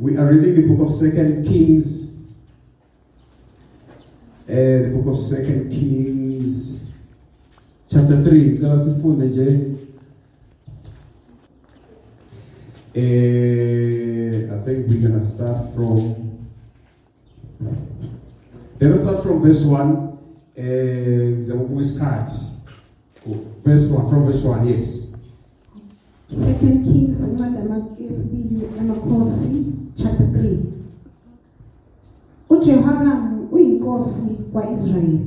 We are reading the book of 2 Kings. The book of 2 Kings, chapter 3. I think we're going to start from... Let us start from verse 1. Verse 1, from verse 1, yes. 2 Kings chapter 3. uJehoram uyinkosi kwaIsrayeli.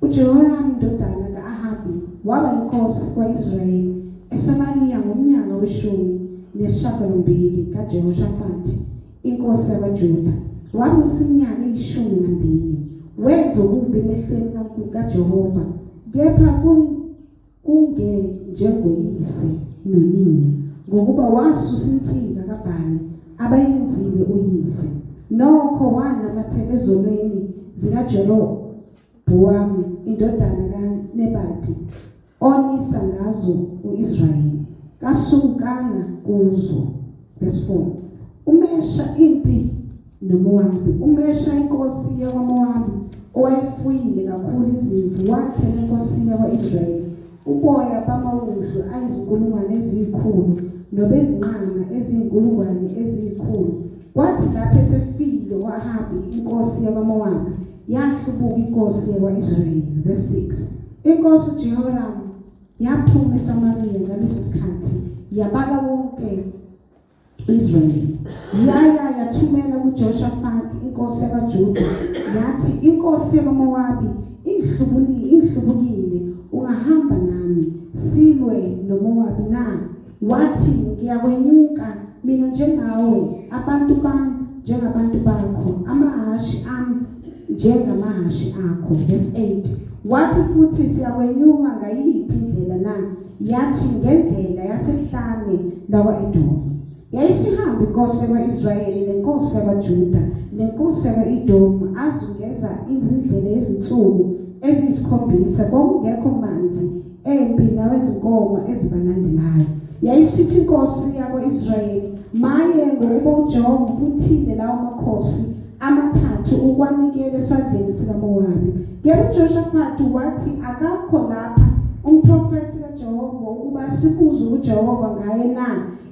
uJehoram indodana kaAhabi waba inkosi kwaIsrayeli eSamariya ngomnyaka we-18 kaJehoshafati inkosi yabaJuda. Wabusinyaka 12. Wenza okubi emehlweni kaJehova, kepha kungenjengoyise nonina, ngokuba wasusa insika kaBhali abayenzile uyise. Nokho wanamathela ezonweni zikaJerobhowamu indodana kaNebati, onisa ngazo u-Israyeli, kasukanga kuzo. Verse 4. Umesha impi noMowabi. Umesha inkosi yakwaMowabi owayefuyile kakhulu izimvu wathela enkosini yakwa-Israyeli uboya bamawundlu ayizinkulungwane eziyikhulu nobezinqama eziyinkulungwane eziyikhulu. Kwathi lapho esefile u-Ahabi inkosi yakwaMowabi, yahlubuka inkosi yakwa-Israyeli. Verse 6. Inkosi uJehoram yaphuma eSamariya ngaleso sikhathi, yabala wonke Israyeli. Yaya yathumela kuJehoshafati inkosi yabaJuda, yathi, inkosi yakwaMowabi inhlubukile, ungahamba nami silwe noMowabi na? Wathi, ngiyakwenyuka mina njengawe, abantu bami njengabantu bakho, amahashi ami njengamahashi akho. Verse 8. Wathi futhi, siyakwenyuka ngayiphi indlela na? Yathi, ngendlela yasehlane lawa-Edomu. Yayisihambe inkosi yakwa-Israyeli nenkosi yakwaJuda nenkosi yakwa-Edomu azungeza izindlela ezinsuku eziyisikhombisa, kwakungekho manzi empi nawezinkomo ezibalandelayo. Yayisithi inkosi yakwa-Israyeli, maye ngokuba uJehova uthile lawo makhosi amathathu ukwanikela esandleni sikaMowabi. Yebo uJehoshafati wathi, akakho lapha umprofethi kaJehova ukuba sibuze uJehova ngaye na?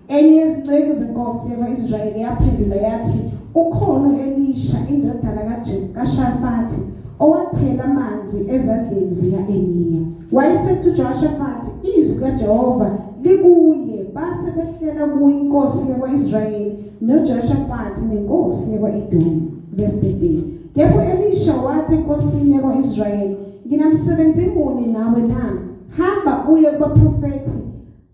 Enye yezinceku zenkosi yakwa-Israyeli yaphendula yathi, ukhona Elisha indodana kaShafati owathela amanzi ezandleni zika-Eliya. Wayesethi uJehoshafati, izwi kaJehova likuye. Base behlela kuye inkosi yakwa-Israyeli noJehoshafati nenkosi yakwa-Edomu. Verse 13. Kepha Elisha wathi enkosini yakwa-Israyeli, nginamsebenzi muni nawe na? Hamba uye kubaprofethi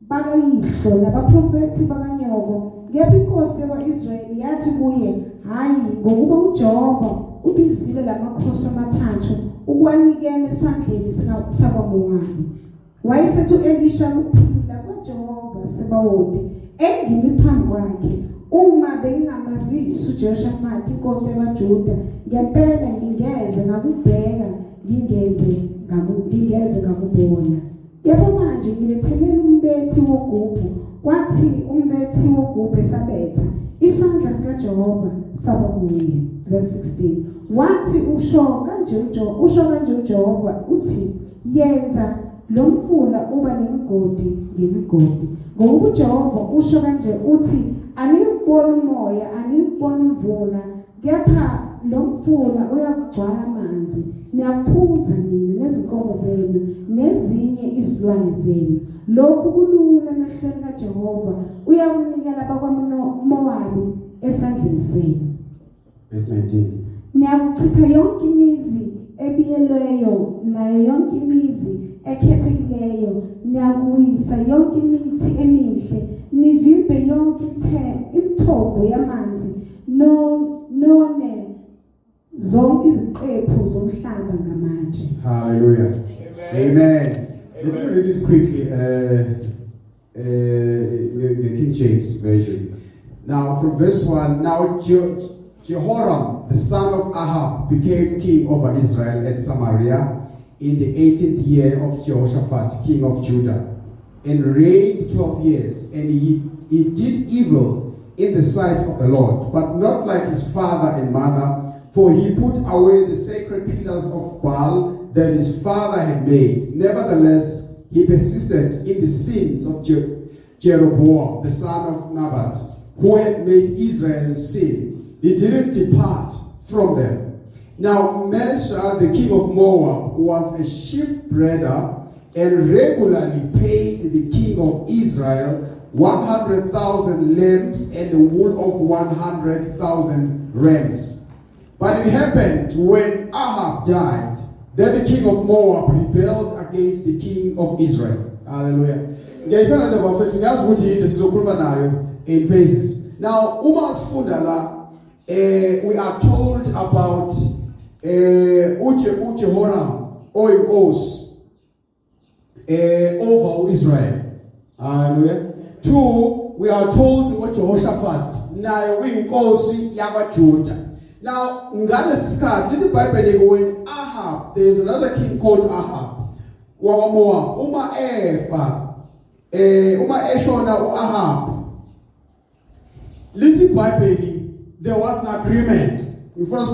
bakayihlo nabaprofethi bakanyoko. Kepha inkosi yakwa-Israyeli yathi kuye, hayi, ngokuba uJehova ubizile lamakhosi amathathu ukwanikela esandleni sakwaMowabi. Wayesethi u-Elisha, kuphila kwaJehova Sebawoti engimi phambi kwakhe, uma bengingamazisi uJehoshafati inkosi yabaJuda, ngempela ngingeze ngakubheka ngingeze ngakubona. Yebo manje ngilethelele umbethi wogubhu. Kwathi umbethi wogubhu esabetha, isandla sikaJehova saba kuye. Verse 16. Wathi usho kanje uJehova uthi, yenza lo mfula uba nemigodi ngemigodi. Ngoba uJehova usho kanje uthi, aniyibona umoya, aniyibona imvula, kepha lo mfula uyakugcwala amanzi. Niyaphuza nina nezinkomo zenu nezinye izilwane zenu. Lokhu kulula emehlweni kaJehova, uyakunikela abakwaMowabi esandleni senu. Verse 19. Niyakuchitha yonke imizi ebiyelweyo nayo yonke imizi ekhethekileyo. Niyakuyisa yonke imithi emihle, nivimbe yonke imithombo yamanzi, none zonke iziqephu zomhlaba ngamatshe. Hallelujah. Amen. Let me read it quickly. The King James Version. Now, from verse 1, now Jehoram, the son of Ahab, became king over Israel at Samaria in the 18th year of Jehoshaphat, king of Judah, and reigned 12 years. And he did evil in the sight of the Lord, but not like his father and mother, for he put away the sacred pillars of Baal that his father had made. Nevertheless, he persisted in the sins of Jeroboam, the son of Nebat, who had made Israel sin. He didn't depart from them. Now, Mesha, the king of Moab, was a sheep breeder and regularly paid the king of Israel 100,000 lambs and the wool of 100,000 rams. But it happened when Ahab died, that the king of Moab rebelled against the king of Israel. Hallelujah. In phases. Now, we are told about Jehoram or Inkosi over Israel. Hallelujah. 2, we are told what Jehoshaphat nayo Inkosi yakwaJuda. Now, ngalesi sikhathi lithi iBhayibheli when Ahab, there is another king called Ahab wakwaMoab. Uma eshona uAhab, lithi iBhayibheli there was an agreement. There was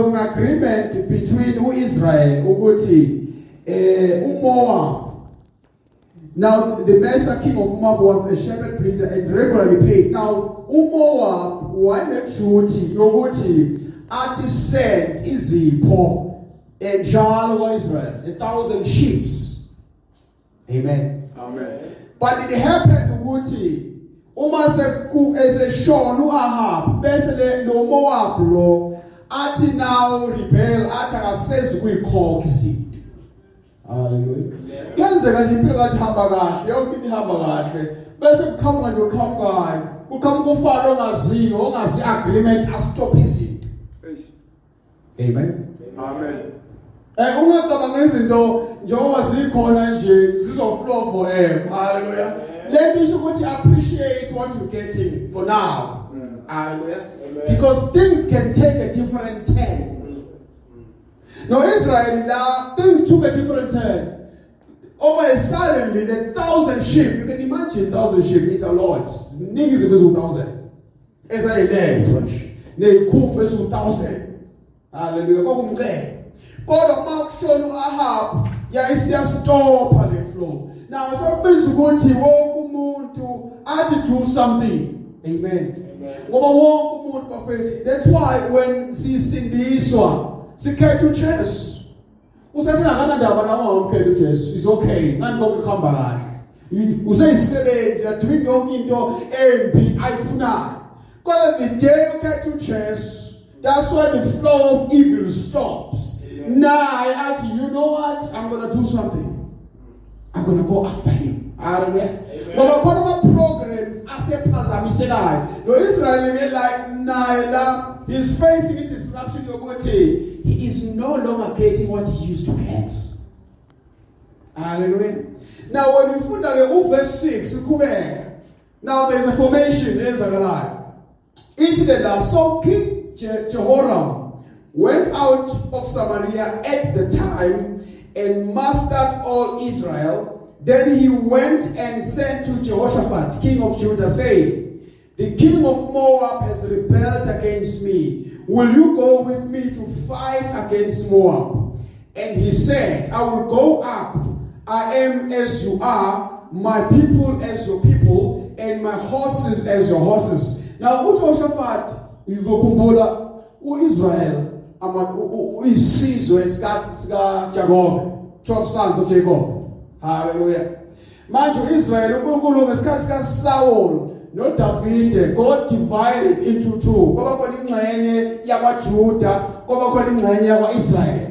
an agreement between Israel Moab. Now, the Mesha king of Moab was a shepherd breeder and regularly paid. Now, Moab waneduty yokuthi athi send izipho njalo kwaIsrael 1,000 sheep. Amen. Amen. But it happened ukuthi uma eseshona uAhab bese lo Moab lo athi now rebel athi akasezi kuyikhokha isipho. Hallelujah. Kenzeka nje impilo kathi hamba kahle, yonke into ihamba kahle. Bese kuqhamuka nje uqhamukayo. Kuqhamuka ufaro ongaziyo, ongazi agreement astop izinto. Amen. Amen. Ungacabanga izinto njengoba zikhona nje zizoflow forever. Hallelujah. Let us ukuthi appreciate what you're getting for now. Hallelujah. Because things can take a different turn. Now Israel, now things took a different turn. Over a suddenly, the 1,000 sheep, you can imagine 1,000 sheep, it's a lot. Niggas is 1,000. It's a day, they cook is 1,000. Hallelujah. God of Mark showed Ahab, yeah, it's just stop on the floor. Now, some people go to do something. Amen. That's why when she sing this one, she came to church. It's okay. I'm going to come back. You say, you're doing your into MP, I fly. God, the day you get to church, that's why the flow of evil stops. Now I ask you, you know what? I'm going to do something. I'm going to go after him. Hallelujah. But what about programs? I said, Pastor, said I. The Israel like Naila, he's facing a disruption. He is no longer getting what he used to get. Hallelujah. Now, when you put down verse 6, now there's a formation in Zechariah. Incident, so King Jehoram went out of Samaria at the time and mustered all Israel. Then he went and sent to Jehoshaphat, king of Judah, saying, the king of Moab has rebelled against me. Will you go with me to fight against Moab? And he said, I will go up. I am as you are, my people as your people, and my horses as your horses. Now, Jehoshaphat, Israel, isizwe sika Jacob, 12 sons of Jacob. Hallelujah. Manje Israel, uNkulunkulu ngesikhathi sika Saul noDavide, God divided into two. Kwaba khona ingxenye yakwaJuda, kwaba khona ingxenye yakwaIsrael.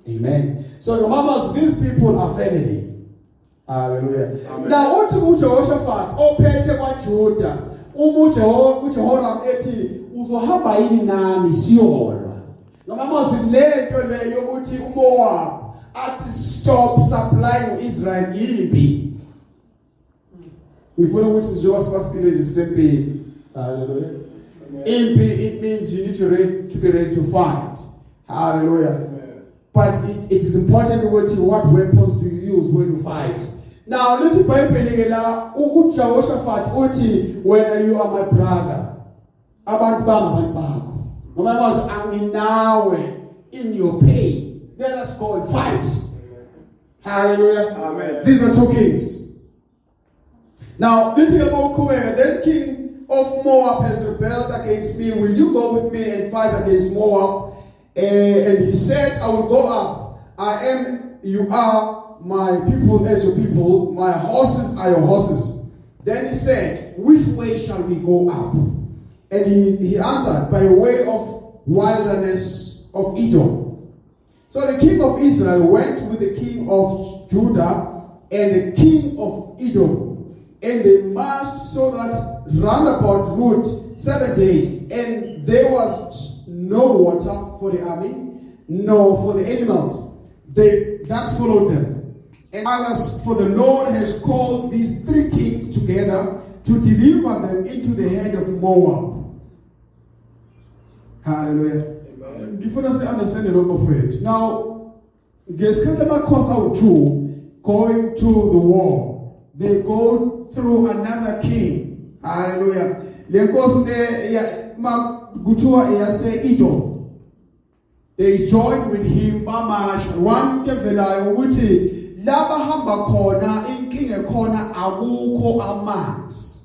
Amen. So remember, these people are family. Hallelujah. Amen. Now uthi uJehoshaphat ophethe kwaJuda, uJehoram ethi uzohamba yini nami siyolwa. Noma silento le yokuthi uMoab athi stop supplying Israel impi. Ngifuna ukuthi sizoba sibasipile disempi. Hallelujah. Impi, it means you need to be ready to fight. Hallelujah. But it is important what weapons do you use when you fight. Now lithi iBhayibheli ke la uJehoshaphat uthi wena you are my brother. Abantu bangabantu bakho. Ngoba manje anginawe in your pain. Let us go and fight. Hallelujah. Amen. These are 2 kings. Now, then king of Moab has rebelled against me. Will you go with me and fight against Moab? And he said, I will go up. You are my people as your people. My horses are your horses. Then he said, which way shall we go up? And he answered, by way of wilderness of Edom. So the king of Israel went with the king of Judah and the king of Edom. And they marched so that roundabout route 7 days. And there was no water for the army, nor for the animals that followed them. And alas, for the Lord has called these 3 kings together to deliver them into the hand of Moab. Hallelujah. Before us to understand a lot of it. Now, ngesikhathi course out to going to the war. They go through another king. Hallelujah. Lenkosi le makuthiwa iyase Edom. They joined with him bamasha. One kevelayo ukuthi laba hamba khona inkinga khona akukho amanzi.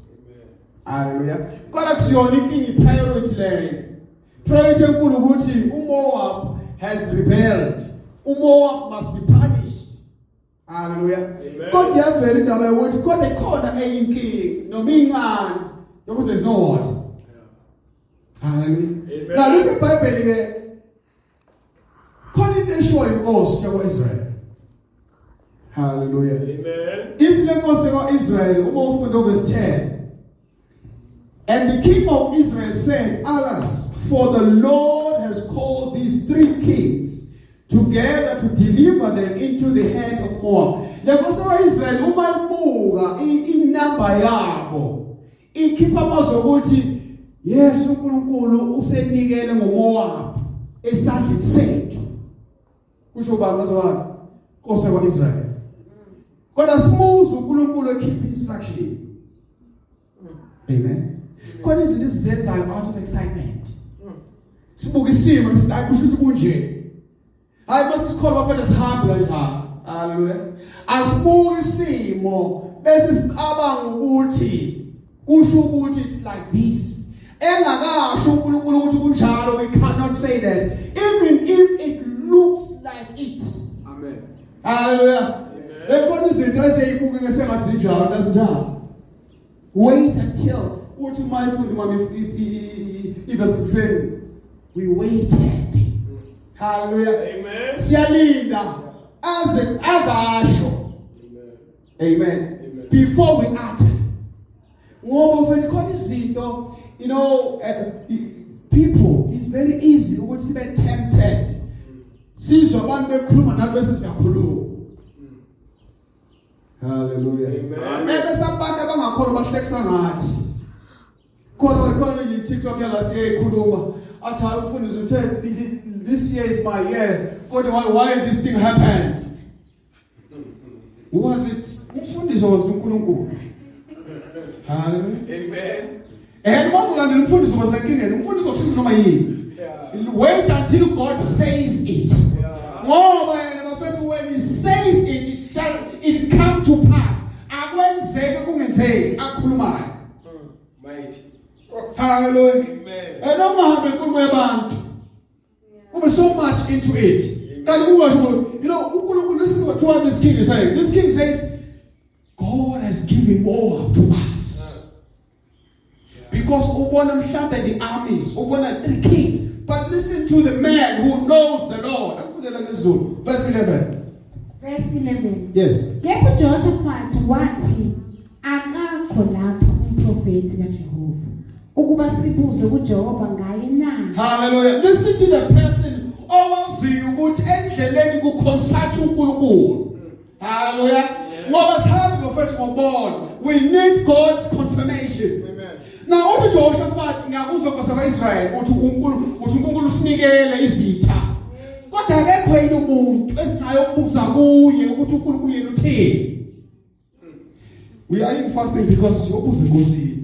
Hallelujah. Kodwa kusiyona inkinga priority leyo. Priority enkulu ukuthi uMoab has rebelled. uMoab must be punished. Hallelujah. God yavela indaba yokuthi kodwa ikhona eyinkingi noma incane yokuthi there's no water. Hallelujah. Now look at iBhayibheli ke khona into eshoyo inkosi yakwa-Israel. Hallelujah. Amen. Ithi le nkosi yakwa-Israel uma ufunda verse 10. And the king of Israel said, alas, for the Lord has called these 3 kings together to deliver them into the hand of Moab. Lenkosi yakwa-Israel uma ibuka inamba yabo ikhipha amazwi ukuthi yes uNkulunkulu usenikele ngoMoab esandleni sethu. Kusho bani bazalwane? Nkosi yakwa-Israel. Kodwa simuze uNkulunkulu ekhipha instruction. Amen. Kodwa izinto esizenzayo out of excitement. Sibuka isimo msidayi kusho ukuthi kunje. Hayi bese sikholwa bafanele sihambe kanjani. Hallelujah. Asibuka isimo bese sicabanga ukuthi kusho ukuthi it's like this. Engakasho uNkulunkulu ukuthi kunjalo, we cannot say that even if it looks like it. Amen. Hallelujah. Ekhona izinto eziyibuka ngesengathi zinjalo nazinjalo. Wait until uthi mayifundi mami ivesi 10 we waited. Hallelujah. Amen. Siyalinda azasho. Amen. Amen. Before we utter. Ngoba ufethu khona izinto, you know, people, it's very easy ukuthi sibe tempted. Sizwe abantu bekhuluma nathi bese siyakhuluma. Hallelujah. Amen. Bese abantu abangakhona bahlekisa ngathi. Khona TikTok yalasi ekhuluma. Athi umfundisi uthe this year is my year. Why this thing happened? Who was it? Umfundisi was uNkulunkulu. Hallelujah. Amen. And once landed umfundisi was like umfundisi okusho noma yini. Wait until God says it. Ngoba yena bafethu when he says it, it come to pass. Akwenzeke kungenzeki akhulumayo. Mighty. Hallelujah. Amen. And ungahambe inkulumo yabantu. Ube so much into it. Kanti kungasho, you know, uNkulunkulu, listen to what this king is saying. This king says, God has given Moab to us. Because ubona mhlambe the armies, ubona 3 kings. But listen to the man who knows the Lord. Verse 11. Verse 11. Yes. Yebo Jehoshaphat wathi akakho lapha umprofeti kaJehova ukuba sibuze kuJehova ngaye na. Hallelujah. Listen to the person owaziyo ukuthi endleleni kuconsult uNkulunkulu. Hallelujah. Ngoba sihambe bafethu ngobona. We need God's confirmation. Amen. Now uthi Jehoshaphat ngiyakuzwa Nkosi kaIsrael uthi uNkulunkulu usinikele izitha. Kodwa akekho yini umuntu esinayo ukubuza kuye ukuthi uNkulunkulu yena uthini. We are in fasting because siyobuza inkosi.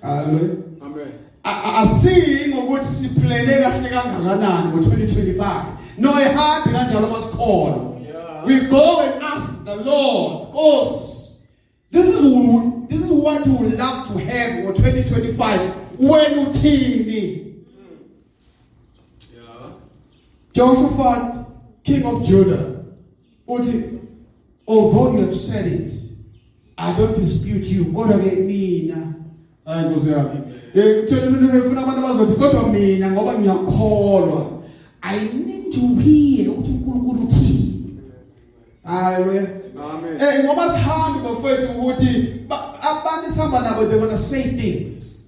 Hallelujah. Amen. Asingi ngokuthi siplane kahle kangakanani ngo2025. No ehambi kanjalo masikholwa. We go and ask the Lord, because this is what you would love to have for 2025 when uthini. Yeah. Jehoshaphat, king of Judah, uthi, although you have said it, I don't dispute you. Kodwa ke mina, hayi Nkosi yami. 2025 ufuna abantu abazothi kodwa mina ngoba ngiyakholwa. I need to hear ukuthi uNkulunkulu uthini. Hallelujah. Amen. Ngoba sihambi bafethu ukuthi abantu sihamba nabo, they're going to say things.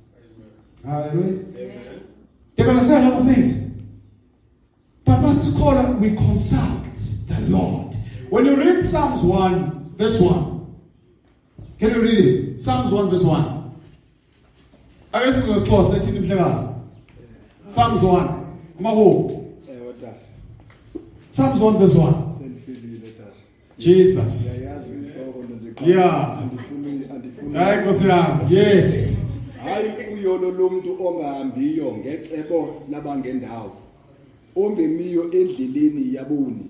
Hallelujah. Amen. They're going to say a lot of things. But as a scholar, we consult the Lord. When you read Psalms 1, verse 1, can you read it? Psalms 1, verse 1. I guess it was close. Let's see the Psalms 1. Psalms 1, verse 1. Jesus. Yeah. Yes. Hayi uyolo lomuntu ongahambiyo ngecebo labangendawo, ongemiyo endleleni yaboni,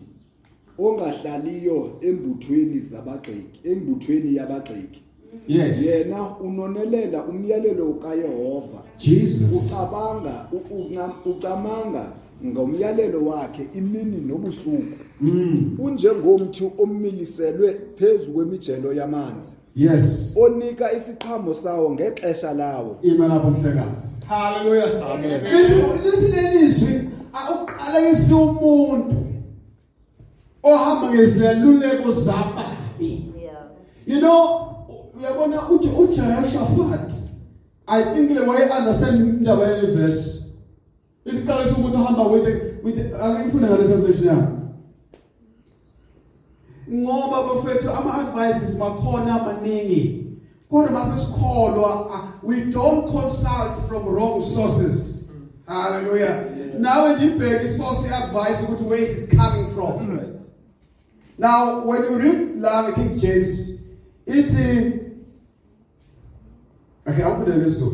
ongahlaliyo embuthweni yabagxeki. Yes. Yena unonelela umyalelo kaYehova. Jesus. Ucamanga ngomyalelo wakhe imini nobusuku. Unjengomthi omiliselwe phezu kwemijelo yamanzi. Yes. Onika isiqhamo sawo ngexesha lawo. Imali mhlekazi. Hallelujah. Amen. Lithi lelizwi uqala umuntu ohamba ngezeluleko zababi. You know, uyabona uJehoshaphat, I think the way I understand indaba yale verse, ithi qala umuntu ohamba with angifuna ngale translation yami. Ngoba bafethu ama-advices makhona amaningi, kodwa masesikholwa we don't consult from wrong sources. Hallelujah. Now when you beg source advice, where is it coming from? Right. Now when you read the King James, it's okay, I'll put it this way.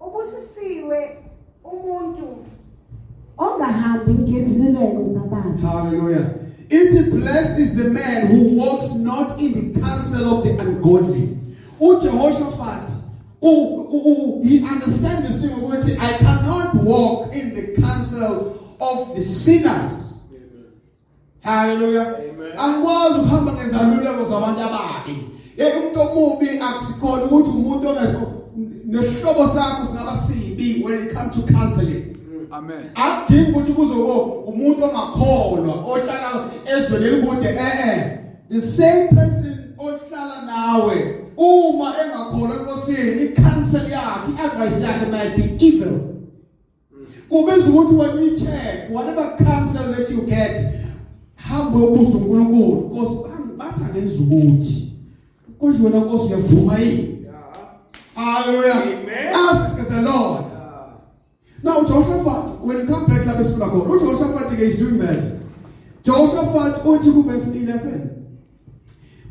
Ubusisiwe umuntu ongahambi ngeziluleko zabantu. Hallelujah. It blessed is the man who walks not in the counsel of the ungodly. Jehoshaphat, he understands this thing where I cannot walk in the counsel of the sinners. Amen. Hallelujah. Amen. Angikwazi ukuhamba ngezaluleko zabantu ababi. Umuntu omubi akusikhona ukuthi umuntu nesihlobo sakho singaba sibi when it comes to counseling. Amen. Akudingi ukuthi kuzobo umuntu ongakholwa ohlala ezweni elikude the same person ohlala nawe uma engakholwa enkosini i-counsel yakhe i-advice yakhe might be evil. Kubenza ukuthi when you check whatever counsel that you get hambe ubuso uNkulunkulu because bathi angenza ukuthi konje wena Nkosi uyavuma yini. Hallelujah. Amen. Ask the Lord. Now Jehoshaphat, when you come back, Jehoshaphat is doing that. Jehoshaphat, verse 11.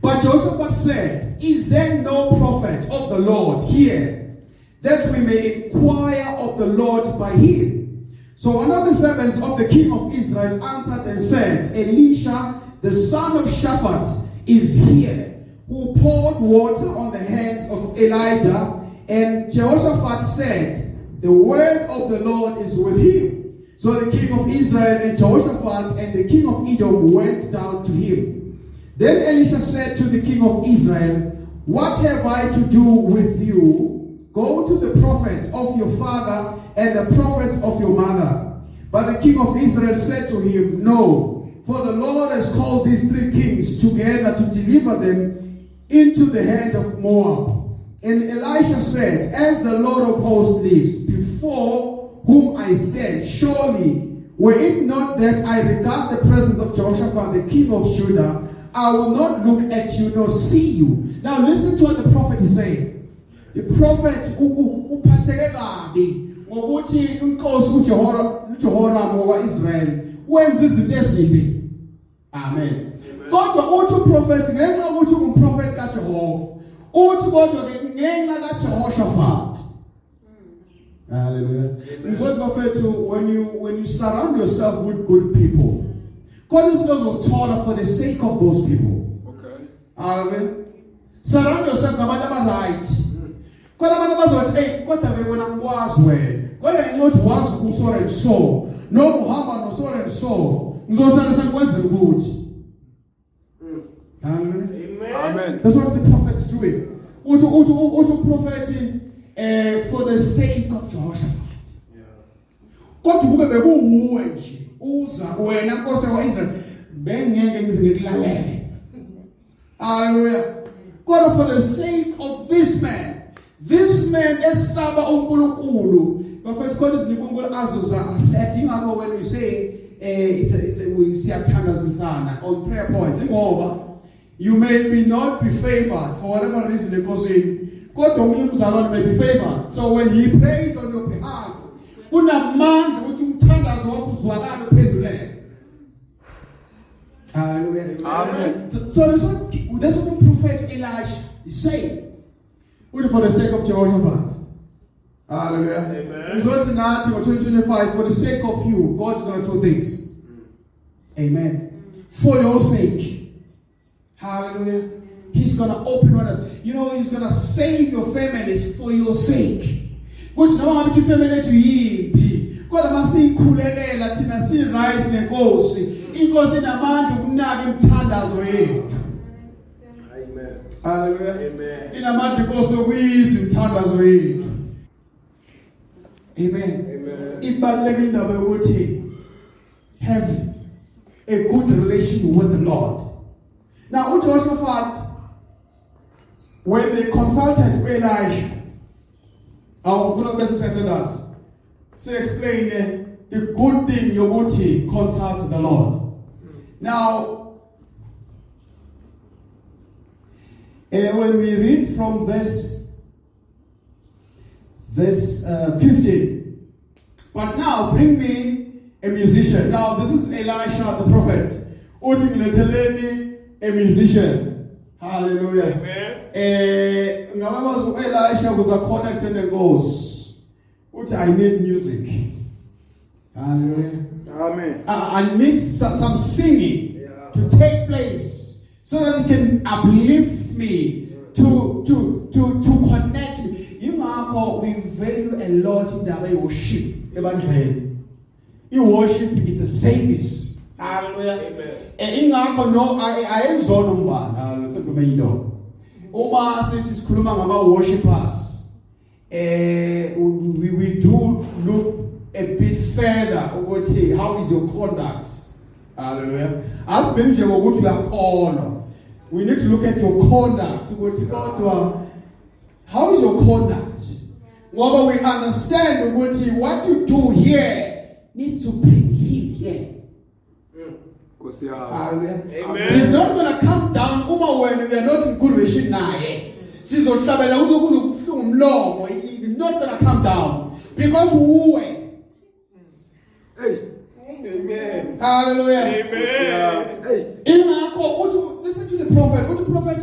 But Jehoshaphat said, is there no prophet of the Lord here, that we may inquire of the Lord by him? So one of the servants of the king of Israel answered and said, Elisha, the son of Shaphat, is here, who poured water on the hands of Elijah. And Jehoshaphat said, the word of the Lord is with him. So the king of Israel and Jehoshaphat and the king of Edom went down to him. Then Elisha said to the king of Israel, what have I to do with you? Go to the prophets of your father and the prophets of your mother. But the king of Israel said to him, no, for the Lord has called these three kings together to deliver them into the hand of Moab. And Elisha said, as the Lord of hosts lives, before whom I stand, surely, were it not that I regard the presence of Jehoshaphat, the king of Judah, I will not look at you nor see you. Now listen to what the prophet is saying. The prophet, uphatheke kabi ngokuthi inkosi uJehoram wa Israel wenza izinto ezimbi. Amen. Kodwa uthi uprofeti ngenxa ukuthi ungumprofeti kaJehova. Uthi kodwa ke ngenxa kaJehoshaphat. Hallelujah. It's what God to when you surround yourself with good people. God was taught for the sake of those people. Okay. Amen. Surround yourself nabantu abaright. Kodwa abantu bazothi hey kodwa wena ngikwazi wena. Kodwa ingothi wazi uso and so. No uhamba no so and so. Ngizosala sengikwenzela ukuthi. Amen. Amen. That's what the prophet is doing. Uthi prophet for the sake of Jehoshaphat. Kodwa kube bekuwuwe nje uza wena Nkosi yaIsrael bengeke ngize ngikulalele. Hallelujah. God, for the sake of this man esaba uNkulunkulu. Prophet God is libunkulu azuza asethi ingakho when we say we siyathandazisana on prayer points ngoba you may not be favored for whatever reason because kodwa umunye umzalwane may be favored. So when he prays on your behalf kunamandla ukuthi umthandazo wakho uzwakala uphenduleke. Hallelujah. Amen. So that's what the prophet Elisha is saying. Only for the sake of Jehoshaphat. Hallelujah. Amen. It's what in 2025, for the sake of you, God's going to do things. Amen. For your sake. Hallelujah. He's going to open doors. You know, he's going to save your families for your sake. But you know how much family to yipi. God masi kulelela tina si rise negosi. Ingosi namandla ukunaka imthandazo yethu. Amen. Hallelujah. Amen. Inamandla inkosi ukuyisa imthandazo yethu. Amen. Amen. Ibalulekile indaba yokuthi have a good relation with the Lord. Now uJehoshaphat, when they consulted Elisha, our fellow senators, so explain the good thing yokuthi consult the Lord. Now, when we read from verse 15, but now bring me a musician. Now this is Elisha the prophet. Uthi a musician. Hallelujah. Amen. Elisha was connected and goes. Uthi I need music. Hallelujah. Amen. I need some singing to take place so that it can uplift me to connect me. You know, we value a lot in the worship. Worship it's a service. Hallelujah. Ingakho no ayenzona umbala losekumeyilo. Uma sithi sikhuluma ngama worshipers we do look a bit further ukuthi how is your conduct. Hallelujah. Asigcini nje ngokuthi uyakholwa. We need to look at your conduct ukuthi kodwa how is your conduct? Ngoba we understand ukuthi what you do here needs to bring him here. Hallelujah. Amen. He's not going to come down when we are not in good relation naye. Sizohlabela kuze kubuhlungu umlomo. He's not going to come down because uwe. Hey. Amen. Hallelujah. Amen. Hey. Listen to the prophet. What the prophet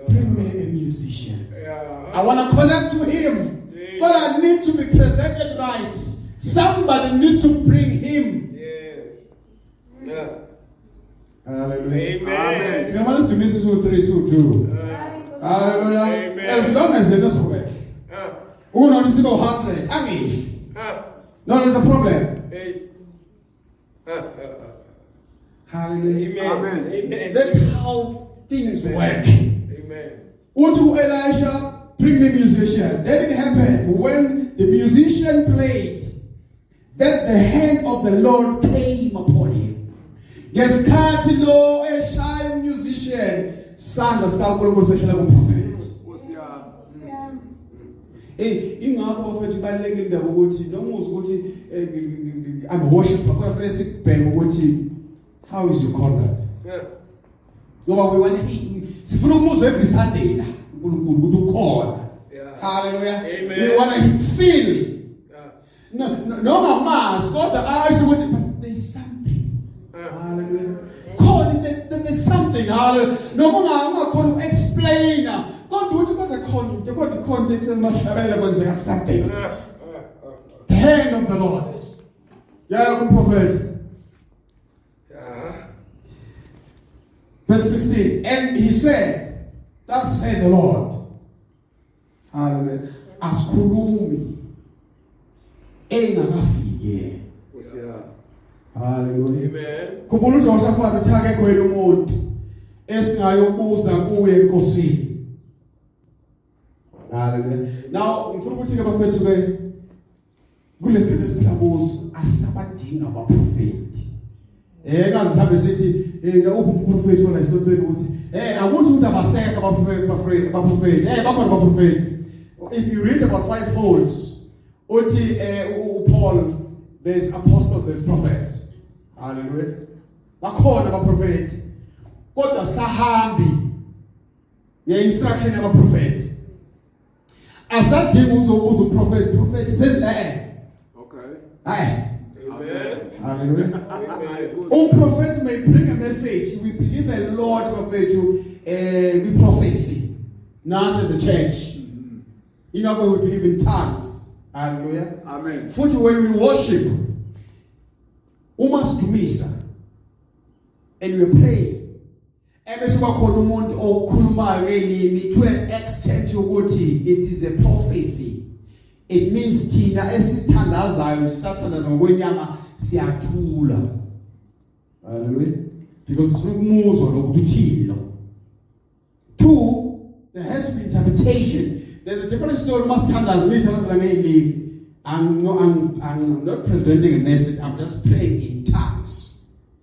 bring me a musician. Yeah. I want to connect to him. But I need to be presented right. Somebody needs to bring him. Yes. Yeah. Hallelujah. Amen. Singamanisi dumisa isu 3 isu 2. Hallelujah. Amen. As long as it doesn't work. Who knows about 100? Angi. No, there's a problem. Hey. Hallelujah. Amen. Amen. That's how things work. Amen. What to Elisha? Bring me musician. Then it happened when the musician played that the hand of the Lord came upon him. Ngesikhathi lo eshaya musician sandla sikaNkulunkulu sehlala kumprophet. Ingakho bafethu balekile indaba ukuthi noma uzi ukuthi I'm worshiper kodwa fanele sikubheke ukuthi how is your conduct? Yeah. Ngoba we want sifuna ukumuzwa every Sunday la uNkulunkulu ukuthi ukhona. Yeah. Hallelujah. Amen. We want to feel. Yeah. No ngamazi kodwa asho ukuthi there's something. Hallelujah. Call it there's something. something, hallelujah. Noma ungakhona uku-explaina, kodwa uthi kodwa khona into emahlabela kwenzeka something. The hand of the Lord. Yeah, prophet. Verse 16, and he said, thus said the Lord, hallelujah, asikhulumi engakafiki. Hallelujah. Amen. Khumbula ukuthi awusafathi uthake khwela umuntu esingayobuza kuye enkosini. Hallelujah. Now, ngifuna ukuthi ke bafethu ke kulesikhathi esiphila kuso asabadinga abaprofeti. Ngazihambe sithi uphi umprofeti wala isonto ukuthi akuthi ukuthi abasekho abaprofeti bakhona abaprofeti. If you read about five folds, uthi Paul, there's apostles, there's prophets. Hallelujah. Bakhona abaprofeti. Kodwa sahambi nge-instruction yabaprofeti. Asadinga uzobuza uprofeti, prophet says Okay. Amen. Hallelujah. Amen. Prophet may bring a message. We believe a lot of it to prophecy, not as a church. You know, we believe in tongues. Hallelujah. Amen. Futhi when we worship, umasidumisa, and we pray, ebese kwakhona umuntu okhulumayo ngelimi to an extent ukuthi it is a prophecy. It means thina esithandazayo sathandaza ngokwenyama siyathula. Hallelujah. Because sikumuzwa lokuthi uthilo. Two, there has to be interpretation. There's a different story masithandaza ngithandaza ngelimi. I'm not presenting a message. I'm just praying in tongues.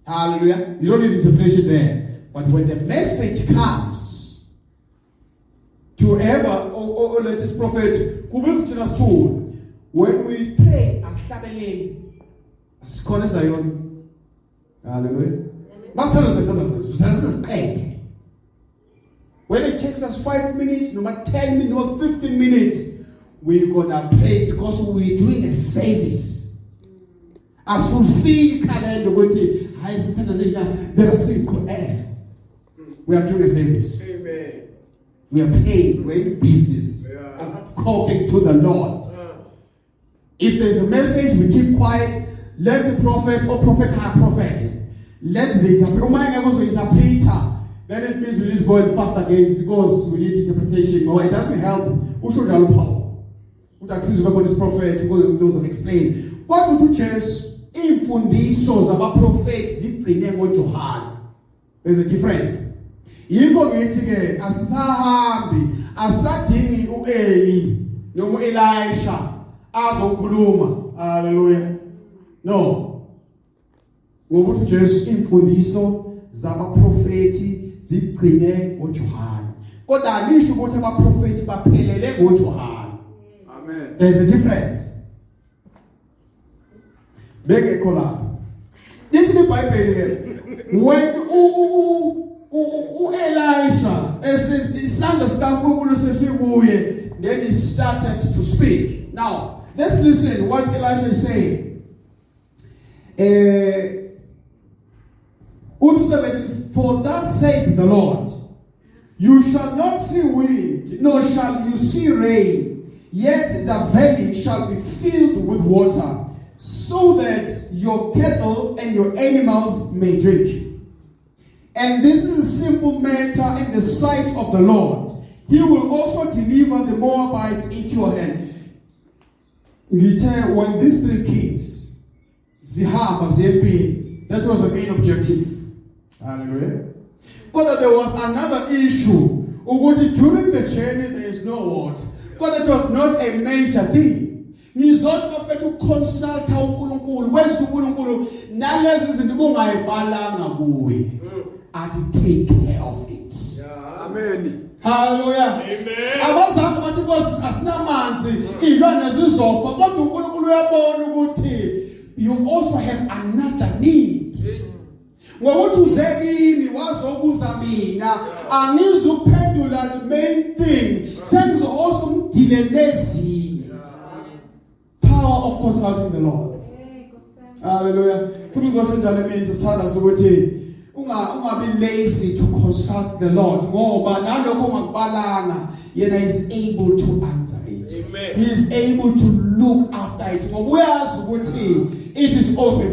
Hallelujah. You don't need interpretation there. But when the message comes to whoever, or let us prophet, when we pray, hallelujah. When it takes us 5 minutes, no matter 10 minutes, no matter 15 minutes, we're gonna pray because we're doing a service. As fulfill calendar, we are doing a service. Amen. We are paying, we're in business. Talking to the Lord. If there's a message, we keep quiet. Let the prophet or prophet have prophet. Let the interpreter. Then it means we need to go and fast again because we need interpretation. No, it doesn't help. Who should help how? Who access about this prophet? Who those have explained? God will just imfundiso about prophets. There's a difference. Yiko ngithi ke asisahambi asadingi uEli noma Elisha azokhuluma. Hallelujah. No. Ngokuthi Jesu imfundiso zabaprofeti zigcine ngoJohane. Kodwa alisho ukuthi abaprofeti baphelele ngoJohane. Amen. There's a difference. Bengekho lapho. Lithi iBhayibheli ke when Elisha isandla sikaNkulunkulu sesibuye, then he started to speak. Now let's listen what Elisha is saying. For thus says the Lord, you shall not see wind, nor shall you see rain, yet the valley shall be filled with water, so that your cattle and your animals may drink. And this is a simple matter in the sight of the Lord. He will also deliver the Moabites into your hand. When these three kings, Zihab, Zebin, that was the main objective. Hallelujah. But there was another issue. During the journey there is no water. But it was not a major thing. Nizot bafethu consulta uNkulunkulu, where's uNkulunkulu? Nalezi izinto bongayibhalanga kuwe. And take care of it. Amen. Hallelujah. Amen. Abazange bathi Nkosi asinamanzi, izilwane zizofa, kodwa uNkulunkulu uyabona ukuthi you also have another need. Ngokuthi uzekini wazobuza mina, angizuphendula the main thing. Sengizo also mdile nezinye. Power of consulting the Lord. Hallelujah. Futhi uzosho njalo mina sithanda ukuthi ungabi lazy to consult the Lord ngoba nalokho ungakubalanga yena is able to answer it. Amen. He is able to look after it ngoba uyazi ukuthi it is also a